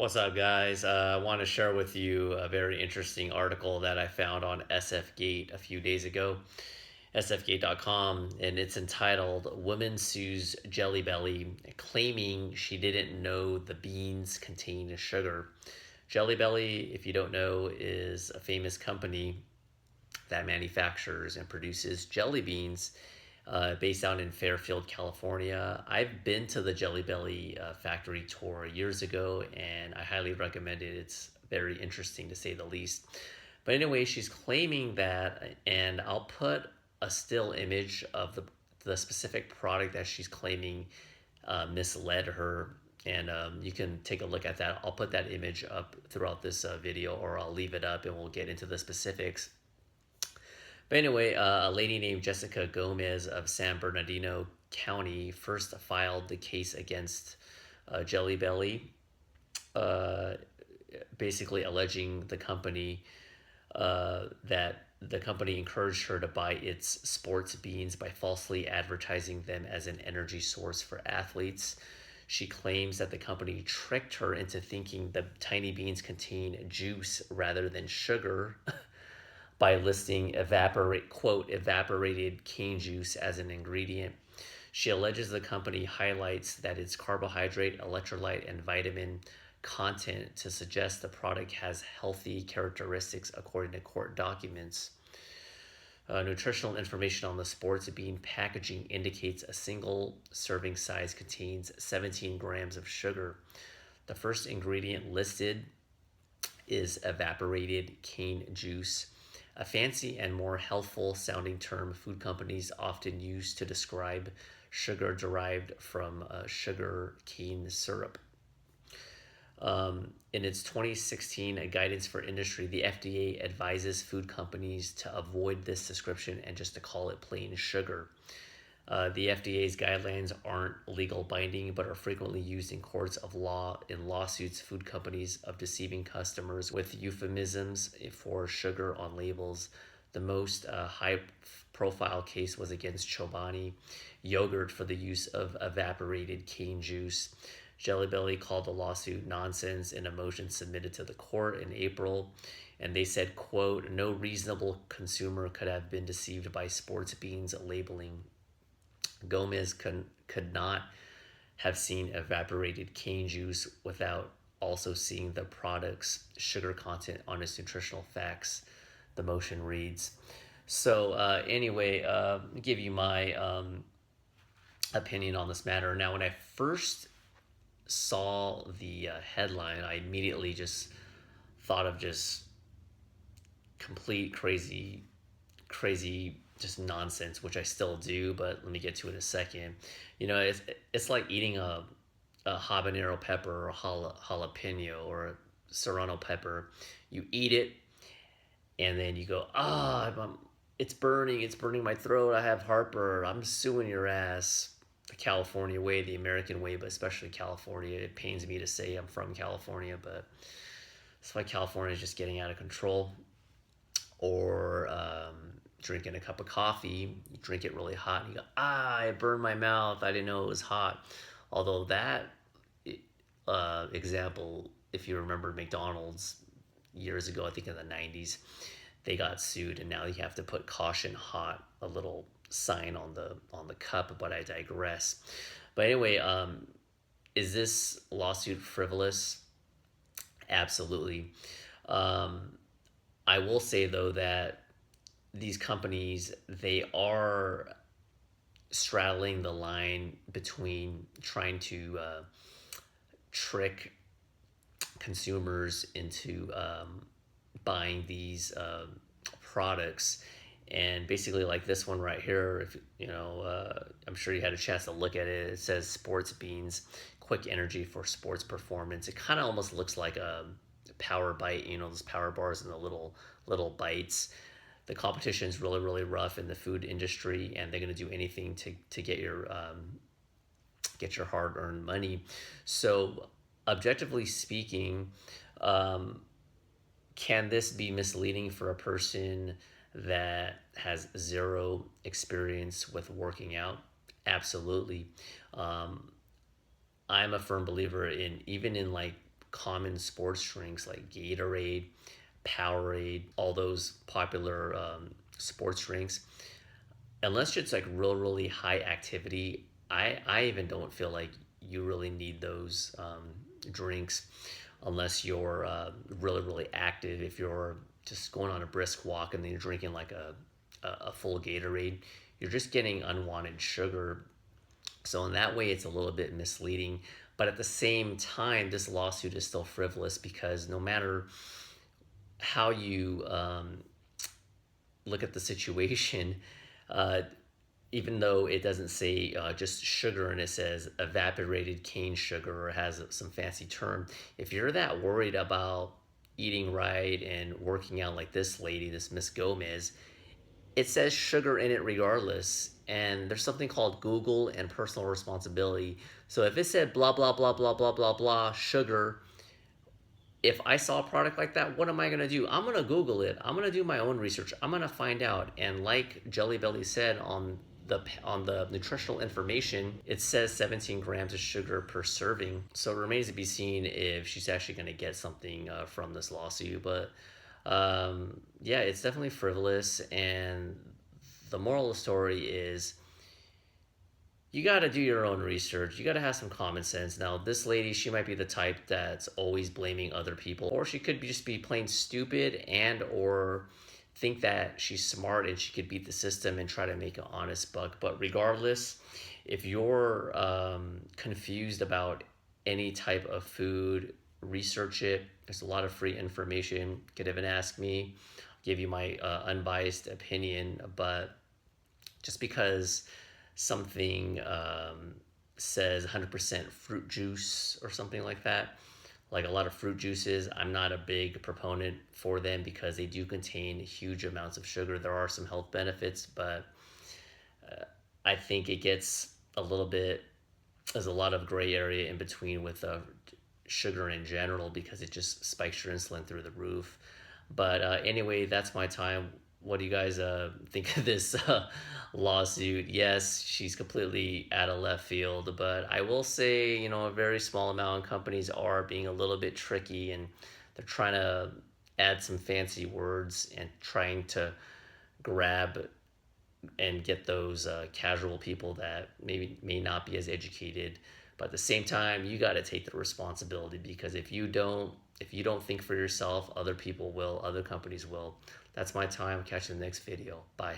What's up, guys? I want to share with you a very interesting article that I found on SFGate a few days ago, sfgate.com, and it's entitled Woman Sues Jelly Belly, claiming she didn't know the beans contained sugar. Jelly Belly, if you don't know, is a famous company that manufactures and produces jelly beans based out in Fairfield, California. I've been to the Jelly Belly factory tour years ago, and I highly recommend it. It's very interesting to say the least. But anyway, she's claiming that, and I'll put a still image of the specific product that she's claiming misled her. And you can take a look at that. I'll put that image up throughout this video, or I'll leave it up and we'll get into the specifics. But anyway, a lady named Jessica Gomez of San Bernardino County first filed the case against Jelly Belly, uh, basically alleging the company that the company encouraged her to buy its sports beans by falsely advertising them as an energy source for athletes. She claims that the company tricked her into thinking the tiny beans contain juice rather than sugar by listing evaporated cane juice as an ingredient. She alleges the company highlights that its carbohydrate, electrolyte, and vitamin content to suggest the product has healthy characteristics according to court documents. Nutritional information on the sports bean packaging indicates a single serving size contains 17 grams of sugar. The first ingredient listed is evaporated cane juice, a fancy and more healthful sounding term food companies often use to describe sugar derived from sugar cane syrup. In its 2016 guidance for industry, the FDA advises food companies to avoid this description and just to call it plain sugar. The FDA's guidelines aren't legal binding, but are frequently used in courts of law in lawsuits food companies of deceiving customers with euphemisms for sugar on labels. The most high-profile case was against Chobani yogurt for the use of evaporated cane juice. Jelly Belly called the lawsuit nonsense in a motion submitted to the court in April, and they said, quote, no reasonable consumer could have been deceived by sports beans labeling. Gomez could not have seen evaporated cane juice without also seeing the product's sugar content on its nutritional facts, the motion reads. So anyway, give you my opinion on this matter. Now, when I first saw the headline, I immediately just thought of just complete crazy just nonsense, which I still do, but let me get to it in a second. It's like eating a habanero pepper or jalapeno or a serrano pepper. You eat it and then you go, it's burning my throat. I have heartburn. I'm suing your ass. The California way, the American way, but especially California. It pains me to say I'm from California, but that's why California is just getting out of control. Or drinking a cup of coffee, you drink it really hot, and you go, it burned my mouth. I didn't know it was hot. Although that example, if you remember McDonald's years ago, I think in the 90s, they got sued, and now you have to put caution hot, a little sign on the cup, but I digress. But anyway, is this lawsuit frivolous? Absolutely. I will say though that these companies, they are straddling the line between trying to trick consumers into buying these products. And basically, like this one right here, if I'm sure you had a chance to look at it. It says sports beans, quick energy for sports performance. It kind of almost looks like a power bite, those power bars and the little bites. The competition is really rough in the food industry, and they're going to do anything to get your hard-earned money. So objectively speaking, can this be misleading for a person that has zero experience with working out? Absolutely. I'm a firm believer in, even in like common sports drinks like Gatorade, Powerade, all those popular sports drinks, unless it's like really high activity, I even don't feel like you really need those drinks unless you're really active. If you're just going on a brisk walk and then you're drinking like a full Gatorade, you're just getting unwanted sugar. So in that way, it's a little bit misleading. But at the same time, this lawsuit is still frivolous because no matter how you look at the situation, uh, even though it doesn't say just sugar and it says evaporated cane sugar or has some fancy term, if you're that worried about eating right and working out like this lady, this Miss Gomez, it says sugar in it regardless. And there's something called Google and personal responsibility. So if it said blah, blah, blah, blah, blah, blah, blah, sugar, if I saw a product like that, what am I going to do? I'm going to Google it. I'm going to do my own research. I'm going to find out. And like Jelly Belly said on the nutritional information, it says 17 grams of sugar per serving. So it remains to be seen if she's actually going to get something from this lawsuit. But yeah, it's definitely frivolous. And the moral of the story is you got to do your own research. You got to have some common sense. Now, this lady, she might be the type that's always blaming other people, or she could just be plain stupid and or think that she's smart and she could beat the system and try to make an honest buck. But regardless, if you're confused about any type of food, research it. There's a lot of free information. You could even ask me, give you my unbiased opinion. But just because something says 100% fruit juice or something like that, like a lot of fruit juices, I'm not a big proponent for them because they do contain huge amounts of sugar. There are some health benefits, but I think it gets a little bit, there's a lot of gray area in between with sugar in general because it just spikes your insulin through the roof. But anyway, that's my time. What do you guys think of this lawsuit? Yes, she's completely out of left field, but I will say, you know, a very small amount of companies are being a little bit tricky and they're trying to add some fancy words and trying to grab and get those casual people that maybe may not be as educated. But at the same time, you got to take the responsibility because if you don't think for yourself, other people will, other companies will. That's my time. Catch you in the next video. Bye.